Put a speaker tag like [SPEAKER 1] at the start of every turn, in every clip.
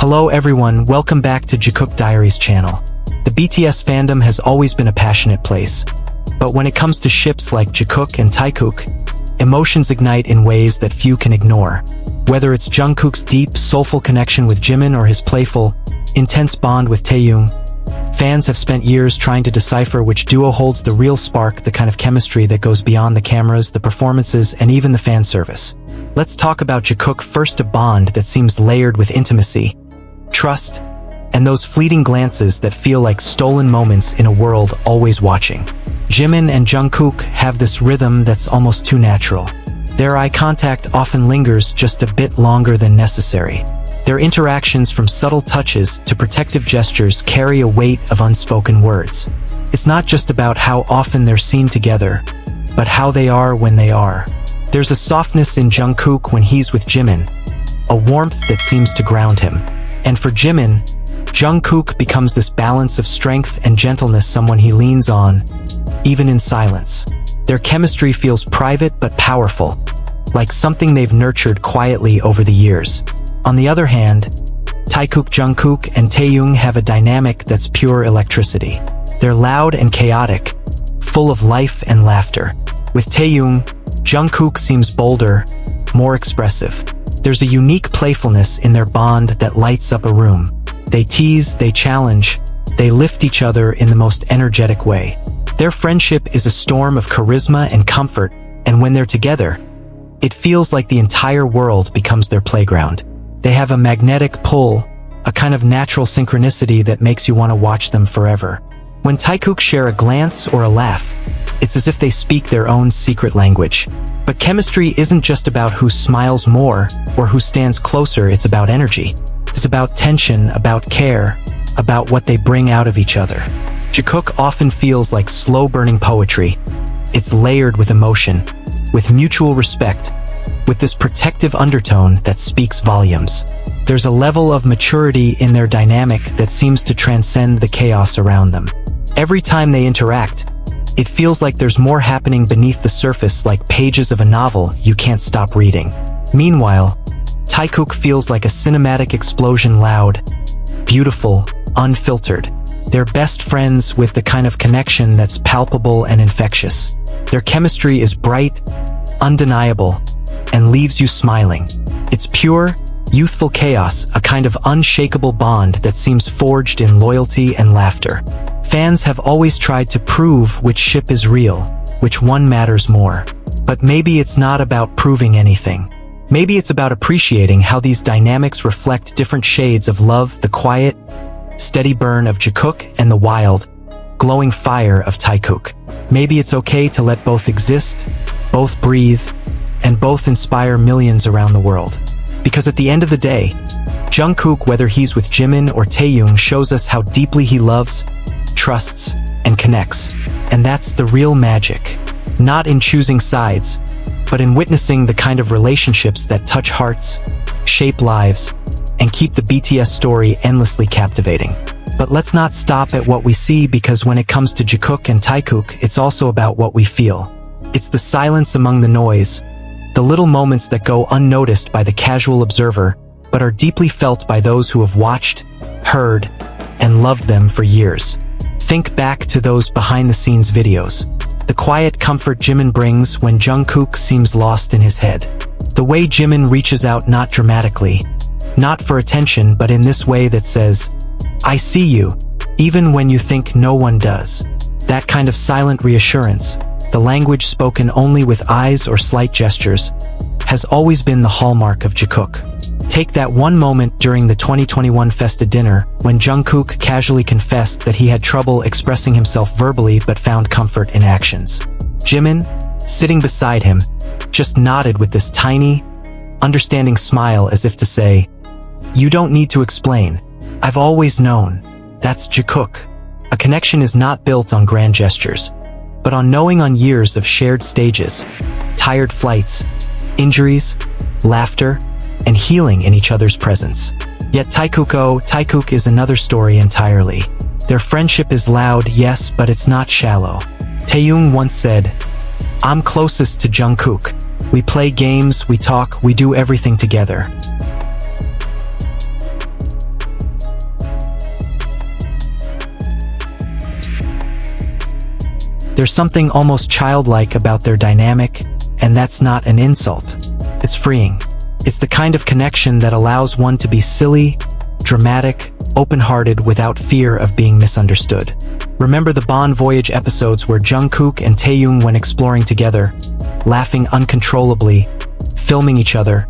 [SPEAKER 1] Hello everyone, welcome back to Jikook Diaries channel. The BTS fandom has always been a passionate place. But when it comes to ships like Jikook and TaeKook, emotions ignite in ways that few can ignore. Whether it's Jungkook's deep, soulful connection with Jimin or his playful, intense bond with Taehyung, fans have spent years trying to decipher which duo holds the real spark, the kind of chemistry that goes beyond the cameras, the performances, and even the fan service. Let's talk about Jikook first, a bond that seems layered with intimacy, trust, and those fleeting glances that feel like stolen moments in a world always watching. Jimin and Jungkook have this rhythm that's almost too natural. Their eye contact often lingers just a bit longer than necessary. Their interactions, from subtle touches to protective gestures, carry a weight of unspoken words. It's not just about how often they're seen together, but how they are when they are. There's a softness in Jungkook when he's with Jimin, a warmth that seems to ground him. And for Jimin, Jungkook becomes this balance of strength and gentleness, someone he leans on, even in silence. Their chemistry feels private but powerful, like something they've nurtured quietly over the years. On the other hand, TaeKook, Jungkook, and Taehyung have a dynamic that's pure electricity. They're loud and chaotic, full of life and laughter. With Taehyung, Jungkook seems bolder, more expressive. There's a unique playfulness in their bond that lights up a room. They tease, they challenge, they lift each other in the most energetic way. Their friendship is a storm of charisma and comfort, and when they're together, it feels like the entire world becomes their playground. They have a magnetic pull, a kind of natural synchronicity that makes you want to watch them forever. When TaeKook share a glance or a laugh, it's as if they speak their own secret language. But chemistry isn't just about who smiles more or who stands closer, it's about energy. It's about tension, about care, about what they bring out of each other. Jikook often feels like slow-burning poetry. It's layered with emotion, with mutual respect, with this protective undertone that speaks volumes. There's a level of maturity in their dynamic that seems to transcend the chaos around them. Every time they interact, it feels like there's more happening beneath the surface, like pages of a novel you can't stop reading. Meanwhile, TaeKook feels like a cinematic explosion, loud, beautiful, unfiltered. They're best friends with the kind of connection that's palpable and infectious. Their chemistry is bright, undeniable, and leaves you smiling. It's pure, youthful chaos, a kind of unshakable bond that seems forged in loyalty and laughter. Fans have always tried to prove which ship is real, which one matters more. But maybe it's not about proving anything. Maybe it's about appreciating how these dynamics reflect different shades of love, the quiet, steady burn of Jikook and the wild, glowing fire of TaeKook. Maybe it's okay to let both exist, both breathe, and both inspire millions around the world. Because at the end of the day, Jungkook, whether he's with Jimin or Taehyung, shows us how deeply he loves, trusts, and connects. And that's the real magic. Not in choosing sides, but in witnessing the kind of relationships that touch hearts, shape lives, and keep the BTS story endlessly captivating. But let's not stop at what we see, because when it comes to Jikook and TaeKook, it's also about what we feel. It's the silence among the noise, the little moments that go unnoticed by the casual observer, but are deeply felt by those who have watched, heard, and loved them for years. Think back to those behind-the-scenes videos. The quiet comfort Jimin brings when Jungkook seems lost in his head. The way Jimin reaches out, not dramatically, not for attention, but in this way that says, "I see you," even when you think no one does. That kind of silent reassurance, the language spoken only with eyes or slight gestures, has always been the hallmark of Jikook. Take that one moment during the 2021 FESTA dinner when Jungkook casually confessed that he had trouble expressing himself verbally but found comfort in actions. Jimin, sitting beside him, just nodded with this tiny, understanding smile, as if to say, "You don't need to explain. I've always known." That's Jikook. A connection is not built on grand gestures, but on knowing, on years of shared stages, tired flights, injuries, laughter, and healing in each other's presence. Yet TaeKook is another story entirely. Their friendship is loud, yes, but it's not shallow. Taehyung once said, "I'm closest to Jungkook. We play games, we talk, we do everything together." There's something almost childlike about their dynamic, and that's not an insult. It's freeing. It's the kind of connection that allows one to be silly, dramatic, open-hearted without fear of being misunderstood. Remember the Bon Voyage episodes where Jungkook and Taehyung went exploring together, laughing uncontrollably, filming each other,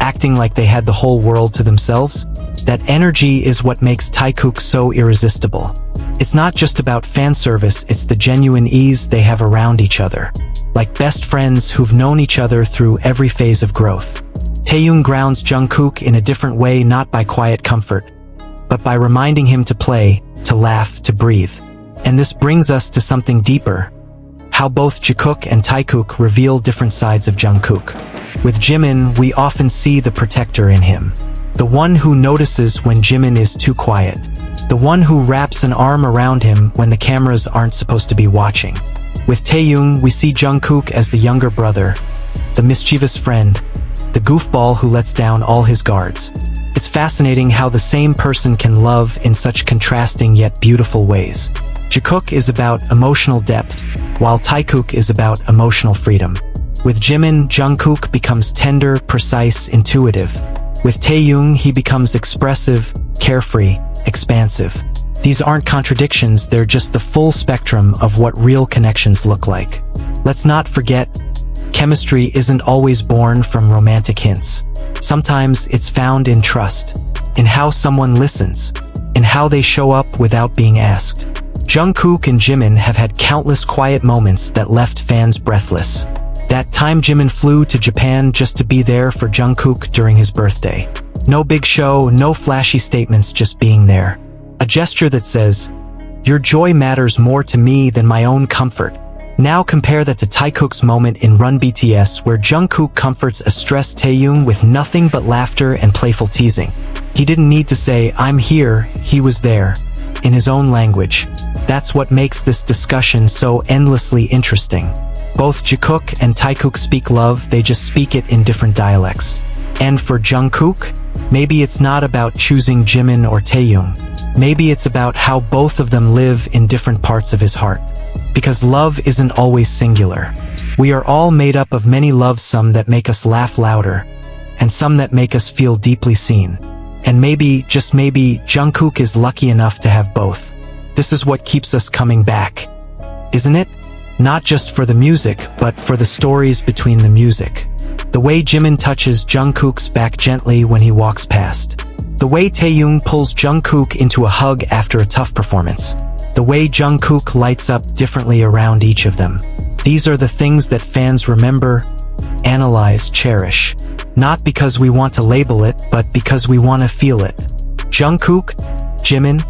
[SPEAKER 1] acting like they had the whole world to themselves? That energy is what makes TaeKook so irresistible. It's not just about fan service, it's the genuine ease they have around each other. Like best friends who've known each other through every phase of growth. Taehyung grounds Jungkook in a different way, not by quiet comfort, but by reminding him to play, to laugh, to breathe. And this brings us to something deeper. How both Jikook and TaeKook reveal different sides of Jungkook. With Jimin, we often see the protector in him. The one who notices when Jimin is too quiet. The one who wraps an arm around him when the cameras aren't supposed to be watching. With Taehyung, we see Jungkook as the younger brother, the mischievous friend, the goofball who lets down all his guards. It's fascinating how the same person can love in such contrasting yet beautiful ways. Jikook is about emotional depth, while TaeKook is about emotional freedom. With Jimin, Jungkook becomes tender, precise, intuitive. With Taehyung, he becomes expressive, carefree, expansive. These aren't contradictions, they're just the full spectrum of what real connections look like. Let's not forget, chemistry isn't always born from romantic hints. Sometimes it's found in trust, in how someone listens, in how they show up without being asked. Jungkook and Jimin have had countless quiet moments that left fans breathless. That time Jimin flew to Japan just to be there for Jungkook during his birthday. No big show, no flashy statements, just being there. A gesture that says, "Your joy matters more to me than my own comfort." Now compare that to TaeKook's moment in Run BTS, where Jungkook comforts a stressed Taehyung with nothing but laughter and playful teasing. He didn't need to say, "I'm here," he was there, in his own language. That's what makes this discussion so endlessly interesting. Both Jikook and TaeKook speak love, they just speak it in different dialects. And for Jungkook, maybe it's not about choosing Jimin or Taehyung. Maybe it's about how both of them live in different parts of his heart. Because love isn't always singular. We are all made up of many loves, some that make us laugh louder, and some that make us feel deeply seen. And maybe, just maybe, Jungkook is lucky enough to have both. This is what keeps us coming back, isn't it? Not just for the music, but for the stories between the music. The way Jimin touches Jungkook's back gently when he walks past. The way Taehyung pulls Jungkook into a hug after a tough performance. The way Jungkook lights up differently around each of them. These are the things that fans remember, analyze, cherish. Not because we want to label it, but because we want to feel it. Jungkook, Jimin,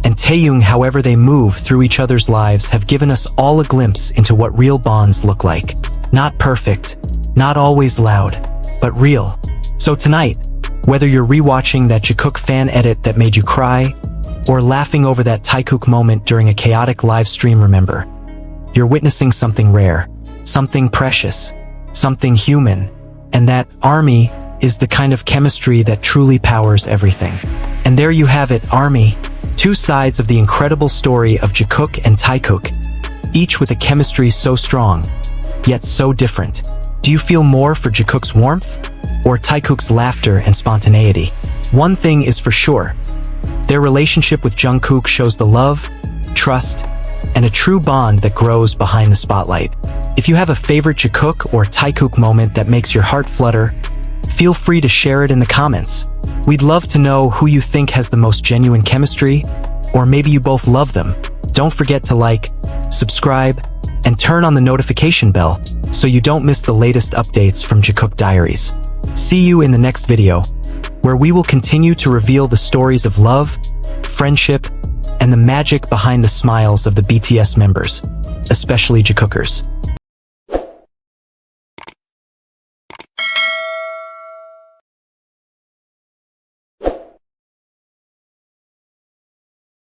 [SPEAKER 1] and Taehyung, however they move through each other's lives, have given us all a glimpse into what real bonds look like. Not perfect, not always loud, but real. So tonight, whether you're rewatching that Jikook fan edit that made you cry, or laughing over that TaeKook moment during a chaotic live stream, remember, you're witnessing something rare, something precious, something human, and that ARMY is the kind of chemistry that truly powers everything. And there you have it, ARMY, two sides of the incredible story of Jikook and TaeKook, each with a chemistry so strong, yet so different. Do you feel more for Jikook's warmth, or TaeKook's laughter and spontaneity? One thing is for sure, their relationship with Jungkook shows the love, trust, and a true bond that grows behind the spotlight. If you have a favorite Jikook or TaeKook moment that makes your heart flutter, feel free to share it in the comments. We'd love to know who you think has the most genuine chemistry, or maybe you both love them. Don't forget to like, subscribe, and turn on the notification bell so you don't miss the latest updates from Jikook Diaries. See you in the next video, where we will continue to reveal the stories of love, friendship, and the magic behind the smiles of the BTS members, especially Jikookers.